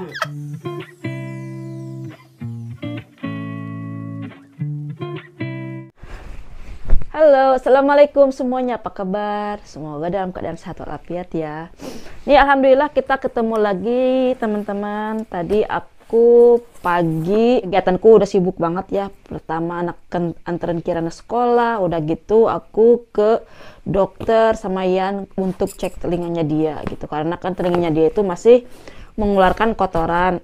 Halo, assalamualaikum semuanya, apa kabar? Semoga dalam keadaan sehat walafiat ya. Nih, alhamdulillah kita ketemu lagi teman-teman. Tadi aku pagi kegiatanku udah sibuk banget ya. Pertama anak anterin Kirana sekolah, udah gitu aku ke dokter sama Yan untuk cek telinganya dia gitu. Karena kan telinganya dia itu masih mengeluarkan kotoran.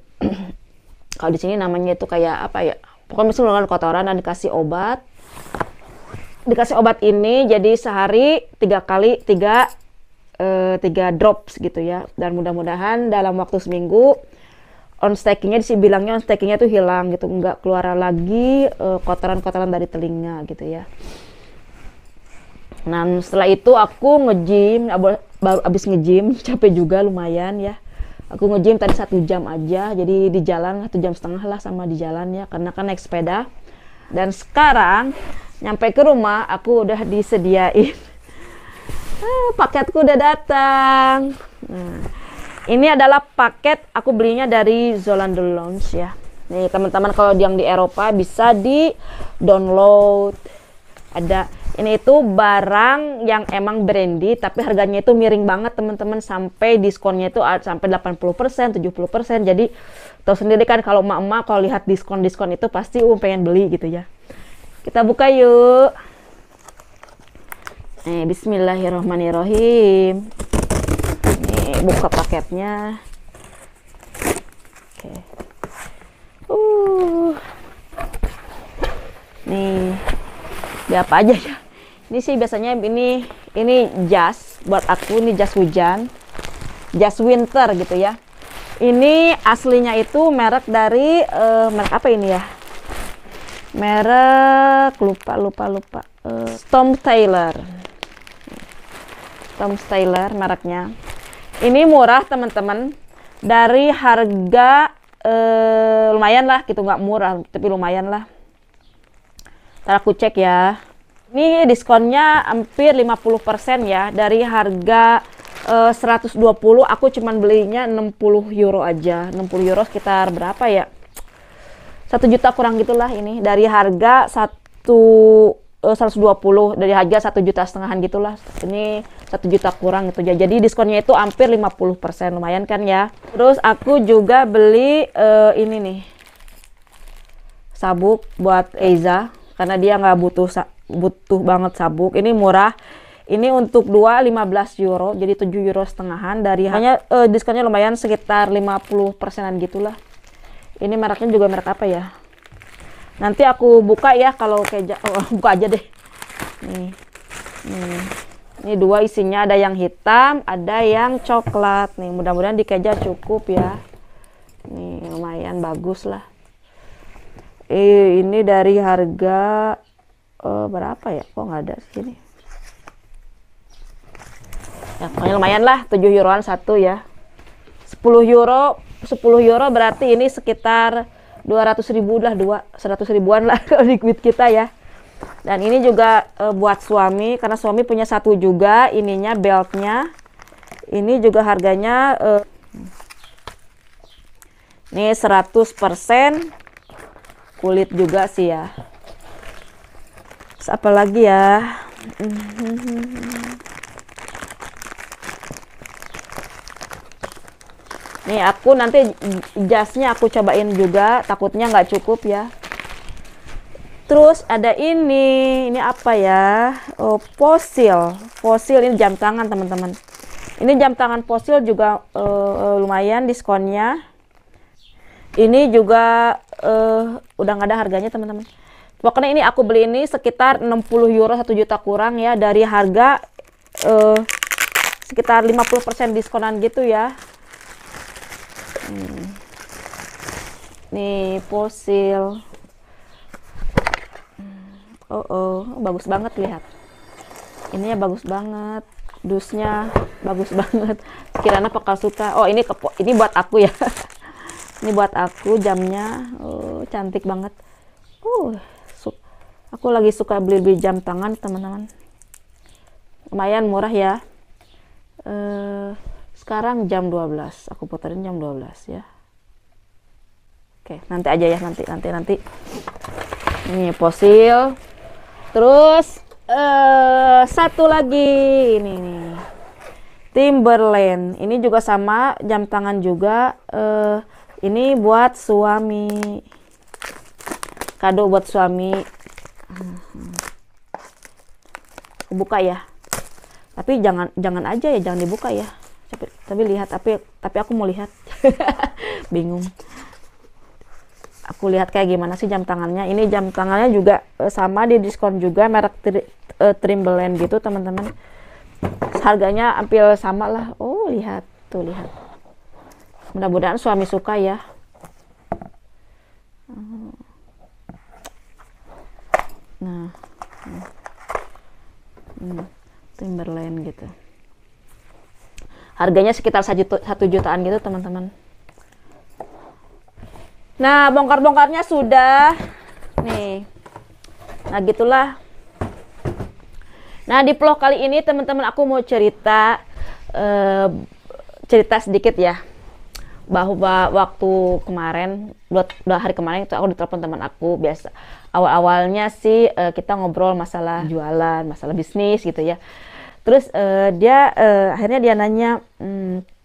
Kalau di sini namanya itu kayak apa ya? Pokoknya masih mengeluarkan kotoran dan dikasih obat. Dikasih obat ini jadi sehari 3 drops gitu ya, dan mudah-mudahan dalam waktu seminggu on stakingnya bilangnya on stakingnya tuh hilang gitu, nggak keluar lagi kotoran-kotoran dari telinga gitu ya. Nah setelah itu aku nge-gym, baru abis nge-gym capek juga lumayan ya. Aku nge-gym tadi 1 jam aja, jadi di jalan 1,5 jam lah sama di jalan ya, karena kan naik sepeda. Dan sekarang nyampe ke rumah aku udah disediain paketku udah datang. Nah, ini adalah paket aku belinya dari Zalando Lounge ya. Nih teman-teman, kalau yang di Eropa bisa di download. Ada ini itu barang yang emang brandy tapi harganya itu miring banget teman-teman, sampai diskonnya itu sampai 80%, 70%. Jadi tahu sendiri kan kalau emak-emak kalau lihat diskon-diskon itu pasti pengen beli gitu ya. Kita buka yuk. Bismillahirrahmanirrahim. Nih, buka paketnya. Oke. Nih, dia apa aja ya? Ini sih biasanya ini jas buat aku, ini jas hujan, jas winter gitu ya. Ini aslinya itu merek dari merek apa ini ya? Merek lupa. Tom Tailor mereknya. Ini murah teman-teman, dari harga lumayan lah gitu, nggak murah tapi lumayan lah. Ntar aku cek ya. Ini diskonnya hampir 50% ya, dari harga 120 aku cuman belinya 60 euro aja. 60 euro sekitar berapa ya, 1 juta kurang gitulah. Ini dari harga 120, dari harga 1,5 juta gitulah, ini 1 juta kurang gitu ya. Jadi diskonnya itu hampir 50%, lumayan kan ya. Terus aku juga beli ini nih, sabuk buat Eiza, karena dia nggak butuh banget sabuk. Ini murah, ini untuk 15 euro, jadi 7,5 euro. Dari hanya diskonnya lumayan, sekitar 50%-an gitulah. Ini mereknya juga merek apa ya, nanti aku buka ya kalau kayak buka aja deh. Nih. Ini 2 isinya, ada yang hitam, ada yang coklat. Nih, mudah-mudahan di Keja cukup ya. Nih, lumayan bagus lah. Ini dari harga berapa ya? Kok nggak ada sini? Ya, pokoknya lumayan lah, 7 euroan satu ya. 10 euro berarti ini sekitar 200.000 lah, 100 ribuan lah kalau di duit kita ya. Dan ini juga buat suami, karena suami punya satu juga ininya, beltnya. Ini juga harganya ini 100% kulit juga sih ya. Terus apa lagi ya? Nih aku nanti jasnya aku cobain juga, takutnya nggak cukup ya. Terus ada ini apa ya? Fossil ini jam tangan teman-teman. Ini jam tangan Fossil juga lumayan diskonnya. Ini juga udah nggak ada harganya teman-teman. Pokoknya ini aku beli ini sekitar 60 euro, 1 juta kurang ya, dari harga sekitar 50% diskonan gitu ya. Nih Fossil. Bagus banget, lihat. Ininya bagus banget, dusnya bagus banget. Kirana bakal suka. Oh, ini buat aku ya. Ini buat aku jamnya. Cantik banget. Aku lagi suka beli jam tangan teman-teman. Lumayan murah ya. Sekarang jam 12, aku puterin jam 12 ya. Oke, nanti aja ya, nanti. Ini fosil. Terus satu lagi ini nih. Timberland. Ini juga sama, jam tangan juga. Ini buat suami. Kado buat suami. Buka ya. Tapi jangan aja ya, jangan dibuka ya. Tapi lihat, tapi aku mau lihat. Bingung. Aku lihat kayak gimana sih jam tangannya. Ini jam tangannya juga sama, di diskon juga, merek Timberland gitu teman-teman. Harganya hampir sama lah. Oh lihat, tuh lihat. Mudah-mudahan suami suka ya. Nah, Timberland gitu. Harganya sekitar 1 jutaan gitu teman-teman. Nah, bongkar-bongkarnya sudah. Nih. Nah, gitulah. Nah, di vlog kali ini teman-teman aku mau cerita sedikit ya. Bahwa waktu kemarin, 2 hari kemarin itu aku ditelepon teman aku. Biasa awal-awalnya sih kita ngobrol masalah jualan, masalah bisnis gitu ya. Terus akhirnya dia nanya,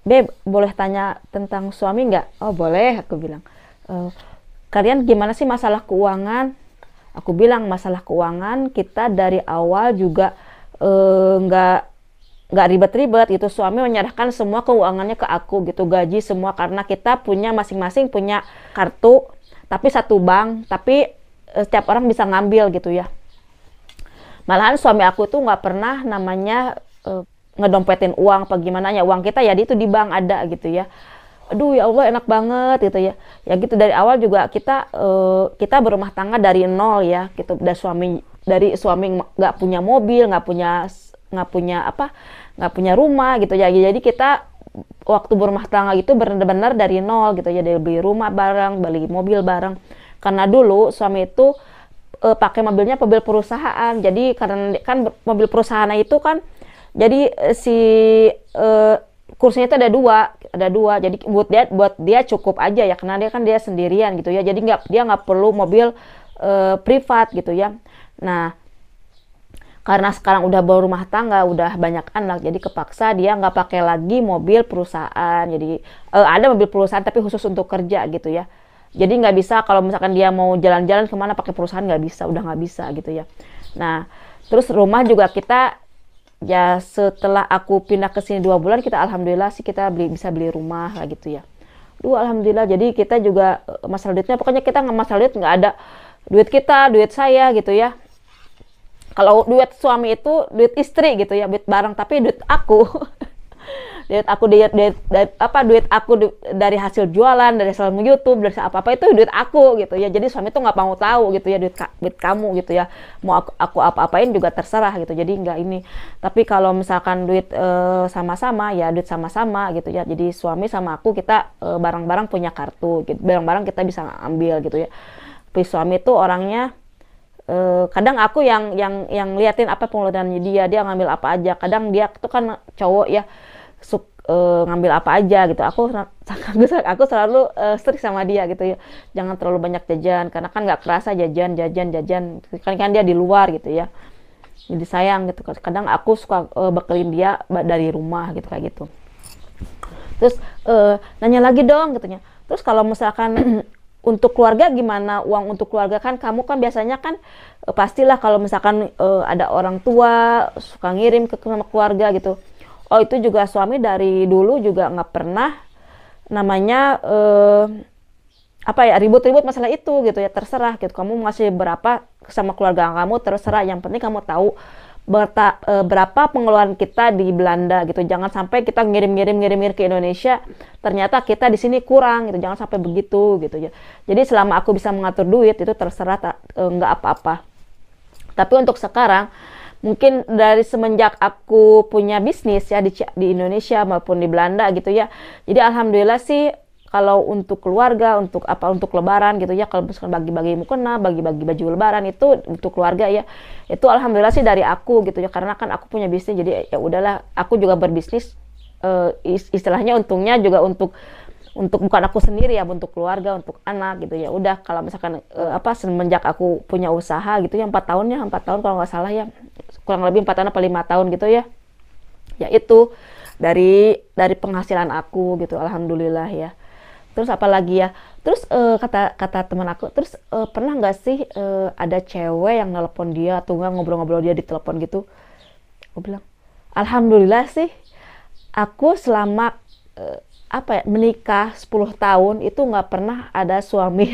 "Beb, boleh tanya tentang suami nggak?" "Oh, boleh," aku bilang. Kalian gimana sih masalah keuangan? Aku bilang masalah keuangan kita dari awal juga nggak ribet-ribet gitu. Suami menyerahkan semua keuangannya ke aku gitu, gaji semua, karena kita punya masing-masing punya kartu, tapi satu bank, tapi setiap orang bisa ngambil gitu ya. Malahan suami aku tuh nggak pernah namanya ngedompetin uang apa gimana ya, uang kita ya itu di bank ada gitu ya. Aduh ya Allah, enak banget gitu ya. Ya gitu, dari awal juga kita berumah tangga dari nol ya gitu. Dari suami nggak punya mobil, nggak punya rumah gitu ya. Jadi kita waktu berumah tangga itu benar-benar dari nol gitu ya. Dari beli rumah bareng, beli mobil bareng. Karena dulu suami itu pakai mobilnya mobil perusahaan. Jadi karena kan mobil perusahaan itu kan, jadi kursinya itu ada dua, jadi buat dia cukup aja ya, karena dia sendirian gitu ya, jadi dia nggak perlu mobil privat gitu ya. Nah, karena sekarang udah berumah tangga, udah banyak anak, jadi kepaksa dia nggak pakai lagi mobil perusahaan. Jadi ada mobil perusahaan tapi khusus untuk kerja gitu ya. Jadi nggak bisa kalau misalkan dia mau jalan-jalan kemana pakai perusahaan, nggak bisa, udah nggak bisa gitu ya. Nah, terus rumah juga kita ya, setelah aku pindah ke sini 2 bulan, kita alhamdulillah sih kita bisa beli rumah lah gitu ya. Alhamdulillah. Jadi kita juga masalah duitnya, pokoknya kita nggak masalah duit, nggak ada duit kita, duit saya gitu ya. Kalau duit suami itu duit istri gitu ya, duit bareng, tapi duit aku duit aku dari hasil jualan, dari hasil YouTube, dari apa-apa itu duit aku gitu ya. Jadi suami tuh nggak mau tahu gitu ya, duit kamu gitu ya, mau aku apa-apain juga terserah gitu. Jadi nggak ini. Tapi kalau misalkan duit sama-sama ya, duit sama-sama gitu ya. Jadi suami sama aku kita bareng-bareng punya kartu gitu, bareng-bareng kita bisa ambil gitu ya. Tapi suami tuh orangnya kadang aku yang liatin apa pengeluarannya dia ngambil apa aja. Kadang dia tuh kan cowok ya, ngambil apa aja gitu. Aku selalu strict sama dia gitu ya, jangan terlalu banyak jajan, karena kan nggak kerasa jajan kan dia di luar gitu ya, jadi sayang gitu. Kadang aku suka bekelin dia dari rumah gitu, kayak gitu. Terus nanya lagi dong katanya, terus kalau misalkan untuk keluarga gimana, uang untuk keluarga? Kan kamu kan biasanya kan pastilah kalau misalkan ada orang tua suka ngirim ke sama keluarga gitu. Oh, itu juga suami dari dulu juga nggak pernah namanya ribut-ribut masalah itu gitu ya. Terserah gitu, kamu ngasih berapa sama keluarga kamu terserah, yang penting kamu tahu berapa pengeluaran kita di Belanda gitu. Jangan sampai kita ngirim ke Indonesia ternyata kita di sini kurang gitu, jangan sampai begitu gitu ya. Jadi selama aku bisa mengatur duit itu terserah, nggak apa-apa. Tapi untuk sekarang mungkin dari semenjak aku punya bisnis ya di Indonesia maupun di Belanda gitu ya. Jadi alhamdulillah sih kalau untuk keluarga, untuk lebaran gitu ya, kalau misalkan bagi-bagi mukena, bagi-bagi baju lebaran itu untuk keluarga ya. Itu alhamdulillah sih dari aku gitu ya, karena kan aku punya bisnis, jadi ya udahlah, aku juga berbisnis istilahnya untungnya juga untuk untuk bukan aku sendiri ya, untuk keluarga, untuk anak gitu ya. Udah kalau misalkan semenjak aku punya usaha gitu ya, 4 tahun kalau nggak salah ya, kurang lebih 4 tahun apa 5 tahun gitu ya. Ya itu dari penghasilan aku gitu, alhamdulillah ya. Terus apalagi ya, terus kata teman aku, terus pernah nggak sih ada cewek yang nelpon dia atau nggak ngobrol-ngobrol dia di telepon gitu? Aku bilang, alhamdulillah sih, aku selama menikah 10 tahun itu nggak pernah ada suami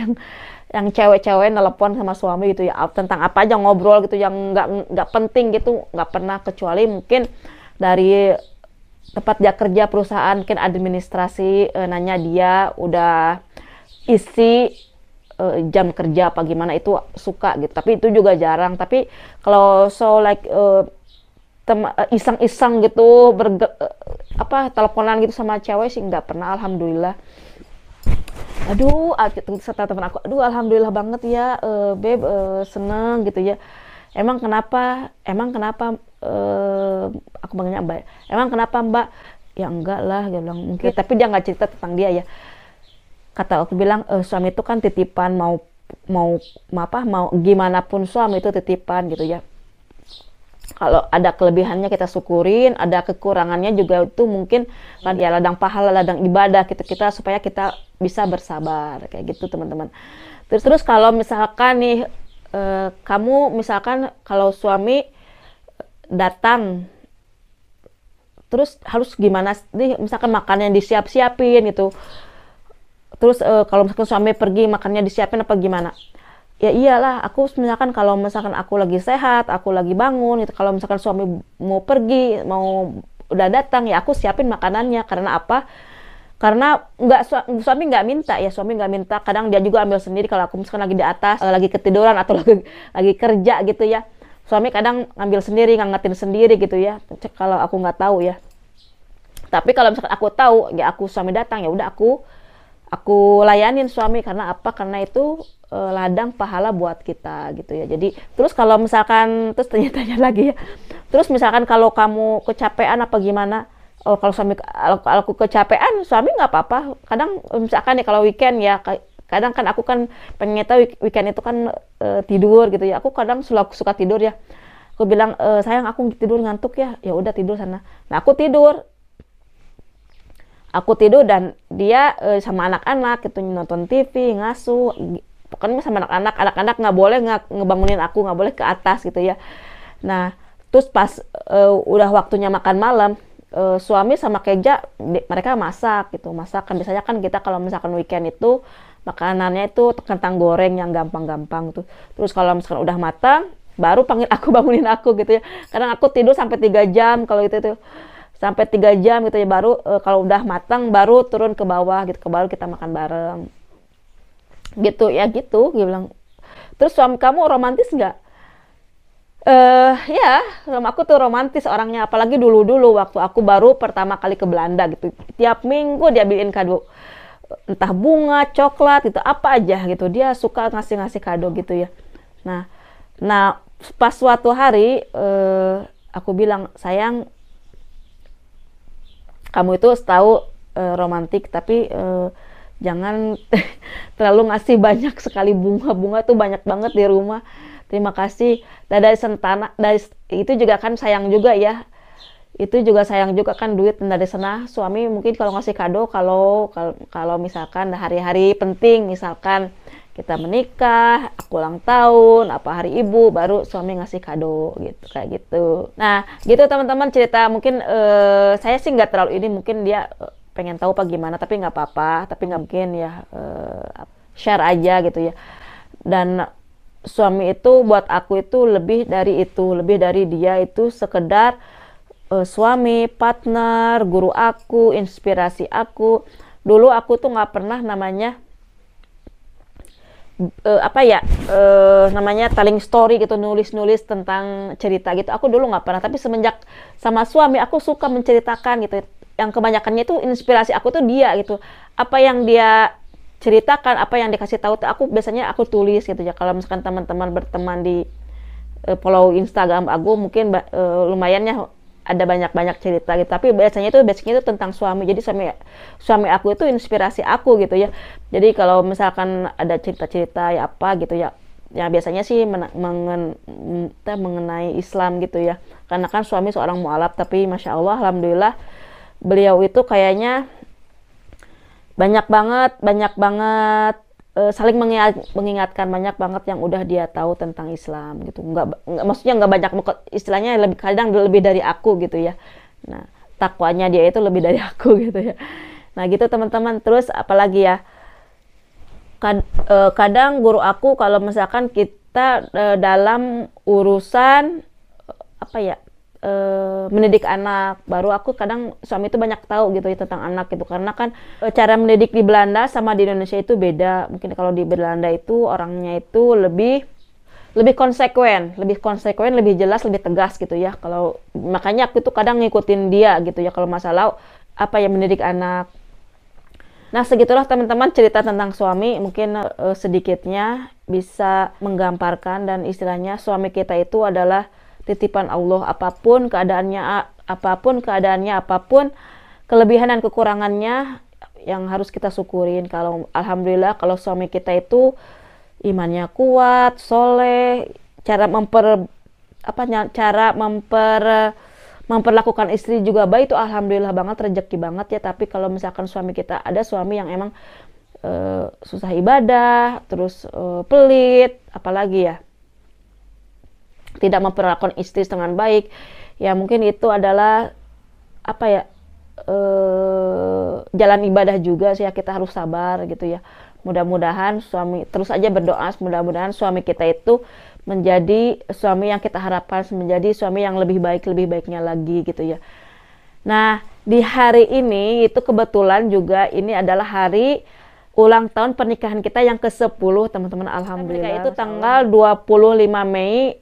yang cewek-cewek nelpon sama suami gitu ya, tentang apa aja ngobrol gitu yang nggak penting gitu, nggak pernah, kecuali mungkin dari tempat dia kerja, perusahaan mungkin administrasi, nanya dia udah isi jam kerja apa gimana, itu suka gitu, tapi itu juga jarang. Tapi kalau iseng-iseng gitu teleponan gitu sama cewek sih nggak pernah, alhamdulillah. Aduh, kata teman aku, aduh alhamdulillah banget ya, Beb, seneng gitu ya. Emang kenapa aku panggilnya Mbak. Emang kenapa Mbak? Ya enggak lah, dia bilang mungkin, tapi dia nggak cerita tentang dia ya. Kata aku bilang, suami itu kan titipan, mau gimana pun suami itu titipan gitu ya. Kalau ada kelebihannya kita syukurin, ada kekurangannya juga itu mungkin kan ya, ladang pahala, ladang ibadah gitu kita, supaya kita bisa bersabar kayak gitu teman-teman. Terus kalau misalkan nih kamu misalkan kalau suami datang terus harus gimana nih, misalkan makannya disiap-siapin gitu. Terus kalau misalkan suami pergi, makannya disiapin apa gimana? Ya iyalah, aku misalkan kalau misalkan aku lagi sehat, aku lagi bangun gitu, kalau misalkan suami mau pergi, mau udah datang ya aku siapin makanannya. Karena apa? Karena suami nggak minta ya, suami nggak minta, kadang dia juga ambil sendiri. Kalau aku misalkan lagi di atas, lagi ketiduran atau lagi kerja gitu ya, suami kadang ngambil sendiri, ngangetin sendiri gitu ya, kalau aku nggak tahu ya. Tapi kalau misalkan aku tahu ya, aku suami datang ya udah aku layanin suami. Karena apa? Karena itu ladang pahala buat kita gitu ya. Jadi terus kalau misalkan, terus tanya-tanya lagi ya, terus misalkan kalau kamu kecapean apa gimana, kalau aku kecapean, suami nggak apa-apa. Kadang misalkan nih kalau weekend ya, kadang kan aku kan pengen tahu weekend itu kan tidur gitu ya, aku kadang suka tidur ya. Aku bilang, sayang aku tidur ngantuk ya, ya udah tidur sana. Nah aku tidur dan dia sama anak-anak gitu nonton TV, ngasuh, pokoknya sama anak-anak nggak boleh ngebangunin aku, nggak boleh ke atas gitu ya. Nah terus pas udah waktunya makan malam, suami sama Keja mereka masak gitu. Masak kan biasanya kan kita kalau misalkan weekend itu makanannya itu kentang goreng yang gampang-gampang tuh. Terus kalau misalkan udah matang baru panggil aku, bangunin aku gitu ya. Kadang aku tidur sampai 3 jam kalau gitu tuh, sampai 3 jam gitu ya, baru kalau udah matang baru turun ke bawah gitu, baru kita makan bareng gitu ya. Gitu dia bilang. Terus suami kamu romantis nggak? Ya sama aku tuh romantis orangnya, apalagi dulu waktu aku baru pertama kali ke Belanda gitu, tiap minggu dia beliin kado, entah bunga, coklat gitu, apa aja gitu, dia suka ngasih kado gitu ya. Nah pas suatu hari aku bilang, sayang kamu itu tahu romantik, tapi jangan terlalu ngasih banyak sekali bunga tuh banyak banget di rumah. Terima kasih. Dan dari Sentana, itu juga kan sayang juga ya. Itu juga sayang juga kan duit. Dan dari sana suami mungkin kalau ngasih kado, kalau misalkan hari-hari penting, misalkan kita menikah, aku ulang tahun, apa hari ibu, baru suami ngasih kado gitu, kayak gitu. Nah gitu teman-teman, cerita mungkin saya sih nggak terlalu ini, mungkin dia pengen tahu apa gimana, tapi nggak apa-apa, tapi nggak mungkin ya, share aja gitu ya. Dan suami itu buat aku itu lebih dari dia itu sekedar suami, partner, guru aku, inspirasi aku. Dulu aku tuh nggak pernah namanya namanya telling story gitu, nulis tentang cerita gitu, aku dulu nggak pernah. Tapi semenjak sama suami aku suka menceritakan gitu, yang kebanyakannya itu inspirasi aku tuh dia gitu, apa yang dia ceritakan, apa yang dikasih tahu aku biasanya aku tulis gitu ya. Kalau misalkan teman-teman berteman di follow Instagram aku, mungkin lumayan ya ada banyak-banyak cerita gitu. Tapi biasanya itu basicnya itu tentang suami. Jadi suami aku itu inspirasi aku gitu ya. Jadi kalau misalkan ada cerita-cerita ya apa gitu ya, ya biasanya sih mengenai Islam gitu ya. Karena kan suami seorang mualaf, tapi masya Allah, alhamdulillah beliau itu kayaknya banyak banget saling mengingatkan, banyak banget yang udah dia tahu tentang Islam gitu. Maksudnya nggak banyak, istilahnya kadang lebih dari aku gitu ya. Nah, takwanya dia itu lebih dari aku gitu ya. Nah gitu teman-teman. Terus apalagi ya, kadang guru aku kalau misalkan kita dalam urusan apa ya, mendidik anak, baru aku kadang suami itu banyak tahu gitu ya tentang anak gitu. Karena kan cara mendidik di Belanda sama di Indonesia itu beda. Mungkin kalau di Belanda itu orangnya itu lebih konsekuen, lebih jelas, lebih tegas gitu ya. Kalau makanya aku tuh kadang ngikutin dia gitu ya kalau masalah apa ya, mendidik anak. Nah segitulah teman-teman cerita tentang suami. Mungkin sedikitnya bisa menggamparkan, dan istilahnya suami kita itu adalah titipan Allah. Apapun keadaannya, apapun kelebihan dan kekurangannya, yang harus kita syukurin. Kalau alhamdulillah kalau suami kita itu imannya kuat, soleh, cara memperlakukan istri juga baik, itu alhamdulillah banget, rezeki banget ya. Tapi kalau misalkan suami kita ada suami yang emang susah ibadah, terus pelit, apalagi ya tidak memperlakukan istri dengan baik, ya mungkin itu adalah apa ya, jalan ibadah juga sih ya. Kita harus sabar gitu ya. Mudah-mudahan terus aja berdoa, mudah-mudahan suami kita itu menjadi suami yang kita harapkan, menjadi suami yang lebih baiknya lagi gitu ya. Nah di hari ini itu kebetulan juga ini adalah hari ulang tahun pernikahan kita yang ke-10 teman-teman. Alhamdulillah itu tanggal 25 Mei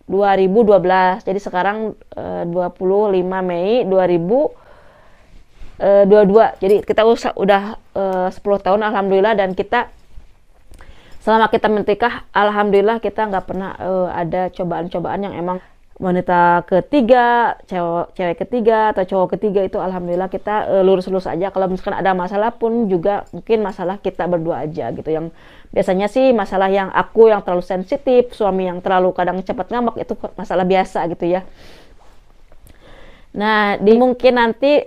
2012. Jadi sekarang 25 Mei 2022. Jadi kita udah 10 tahun alhamdulillah. Dan kita selama kita menikah alhamdulillah kita nggak pernah ada cobaan-cobaan yang emang wanita ketiga, cewek ketiga atau cowok ketiga. Itu alhamdulillah kita lurus-lurus aja. Kalau misalkan ada masalah pun juga mungkin masalah kita berdua aja gitu. Yang biasanya sih masalah yang aku yang terlalu sensitif, suami yang terlalu kadang cepat ngambek, itu masalah biasa gitu ya. Nah mungkin nanti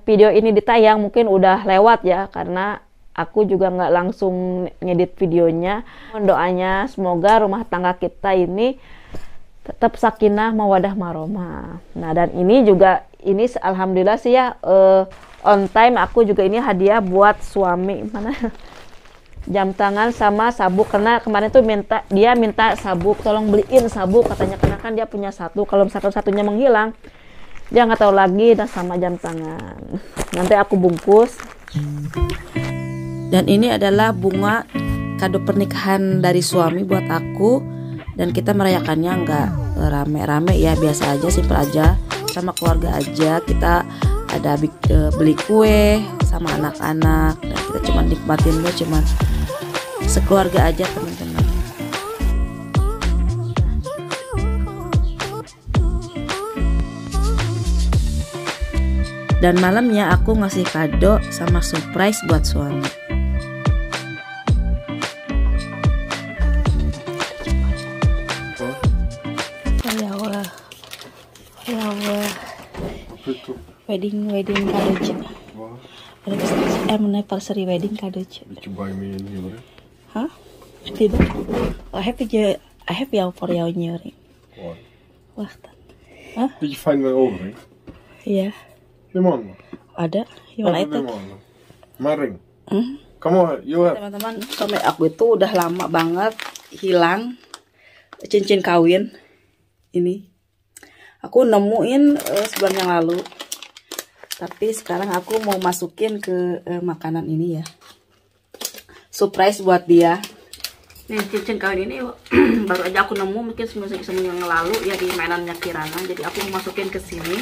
video ini ditayang mungkin udah lewat ya, karena aku juga nggak langsung ngedit videonya. Doanya semoga rumah tangga kita ini tetap sakinah mawadah marohmah. Nah dan ini alhamdulillah sih ya, on time. Aku juga ini hadiah buat suami, mana jam tangan sama sabuk, karena kemarin tuh dia minta sabuk, tolong beliin sabuk katanya, karena kan dia punya satu, kalau misalkan satunya menghilang dia nggak tahu lagi. Dan sama jam tangan nanti aku bungkus. Dan ini adalah bunga kado pernikahan dari suami buat aku. Dan kita merayakannya nggak rame-rame ya, biasa aja, simpel aja, sama keluarga aja. Kita ada beli kue sama anak-anak, dan kita cuma nikmatinnya cuma sekeluarga aja teman-teman. Dan malamnya aku ngasih kado sama surprise buat suami. Wedding kado anniversary wedding kado. Did you buy me a new ring? Huh? Tidak. I have your for your new ring. What? Wacht. Huh? Did you find my old ring? Iya. Gimana? Ada. Gimana itu? My ring. Come on, you have. Teman-teman, suami aku itu udah lama banget hilang cincin kawin ini. Aku nemuin sebulan yang lalu. Tapi sekarang aku mau masukin ke makanan ini ya. Surprise buat dia. Nih cincin kawin ini baru aja aku nemu, mungkin seminggu yang lalu ya di mainannya Kirana. Jadi aku mau masukin ke sini.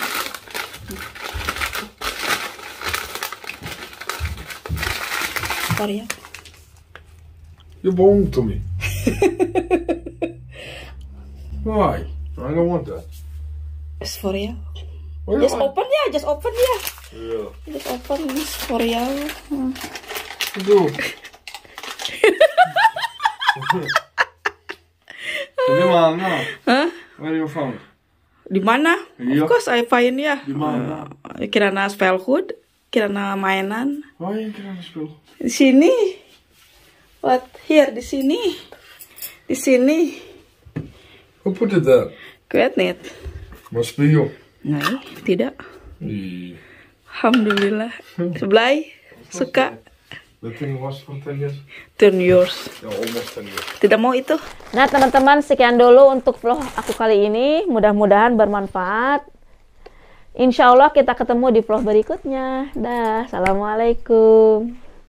Sorry ya. You belong to me. Why? I don't want that. It's for you. Just open ya, just open ya. Yeah. Just open this for you. Go. Di mana? Hah? Where you found? Di mana? Iya. Of course I find ya. Di mana? Kirana spellhood, kirana mainan. Oh, yang kira spel. Di sini. What? Here di sini. Di sini. Who put it there? Kvetnet. Must be you. Nee, tidak. Yeah. Alhamdulillah. Sebelah suka. The thing was for 10 years. Turn yours. Yeah, almost 10 years. Tidak mau itu. Nah, teman-teman, sekian dulu untuk vlog aku kali ini. Mudah-mudahan bermanfaat. Insya Allah kita ketemu di vlog berikutnya. Dah, assalamualaikum.